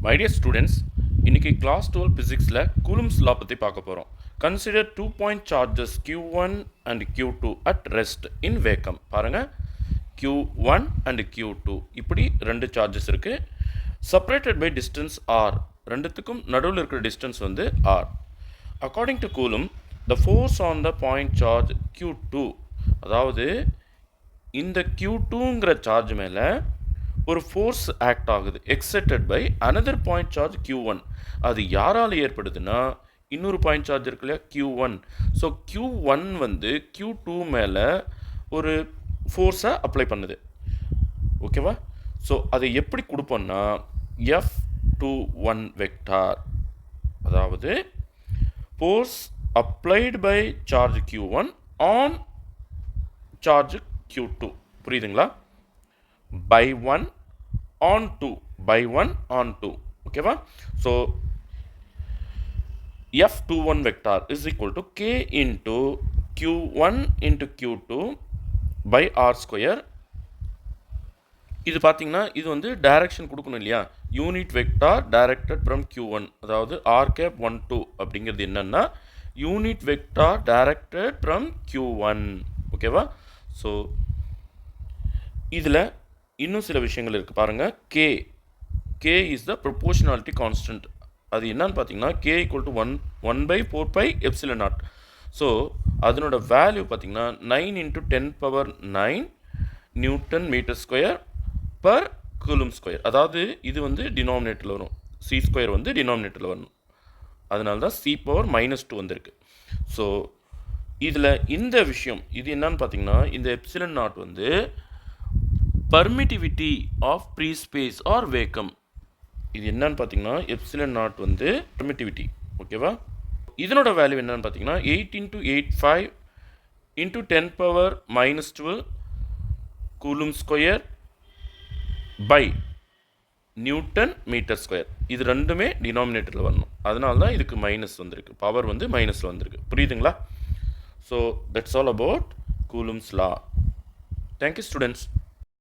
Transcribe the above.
My dear students, இன்னைக்கு class 12 physicsல Coulomb's law பத்தி பார்க்க போறோம். Consider 2 point charges Q1 and Q2 at rest in vacuum. பாருங்க Q1 and Q2 இப்படி ரெண்டு சார்ஜஸ் இருக்கு. Separated by distance R. ரெண்டுத்துக்கும் நடுவில் இருக்கிற distance வந்து R. According to Coulomb, the force on the point charge Q2, அதாவது இந்த Q2ங்கிற சார்ஜ் மேலே ஒரு ஃபோர்ஸ் ஆக்ட் ஆகுது excited by another point charge Q1. அது யாரால் ஏற்படுதுன்னா இன்னொரு பாயிண்ட் சார்ஜ் இருக்கு இல்லையா Q1. ஸோ Q1 வந்து Q2 மேலே ஒரு ஃபோர்ஸை அப்ளை பண்ணுது. ஓகேவா? ஸோ அதை எப்படி கொடுப்போம்னா F21 வெக்டார், அதாவது force applied by charge Q1 on charge Q2. புரியுதுங்களா? by 1 on 2, by 1 on 2. ஓகேவா? So F21 vector is equal to K into Q1 into Q2 by R square. இது பார்த்தீங்கன்னா இது வந்து டைரக்ஷன் கொடுக்கணும் இல்லையா? Unit vector directed from Q1, அதாவது R cap 1 2 அப்படிங்கிறது என்னன்னா unit vector directed from Q1. ஓகேவா? ஸோ இதில் இன்னும் சில விஷயங்கள் இருக்குது பாருங்கள். K is the proportionality constant. அது என்னன்னு பார்த்தீங்கன்னா K ஈக்குவல் டு 1/4πε0. ஸோ அதனோட வேல்யூ பார்த்தீங்கன்னா 9 × 10⁹ newton metre square per coulomb square. அதாவது இது வந்து டினாமினேட்டரில் வரும், C² வந்து டினாமினேட்டரில் வரணும், அதனால தான் C⁻² வந்திருக்கு. ஸோ இதில் இந்த விஷயம் இது என்னன்னு பார்த்தீங்கன்னா இந்த ε0 வந்து permittivity of free space or vacuum. இது என்னன்னு பார்த்தீங்கன்னா ε0 வந்து permittivity. ஓகேவா? இதனோட வேல்யூ என்னன்னு பார்த்தீங்கன்னா 8 × 8 5 × 10⁻12 coulomb square by newton metre square. இது ரெண்டுமே டினாமினேட்டரில் வரணும், அதனால தான் இதுக்கு மைனஸ் வந்திருக்கு, பவர் வந்து மைனஸில் வந்திருக்கு. புரியுதுங்களா? So that's all about Coulomb's law. Thank you students.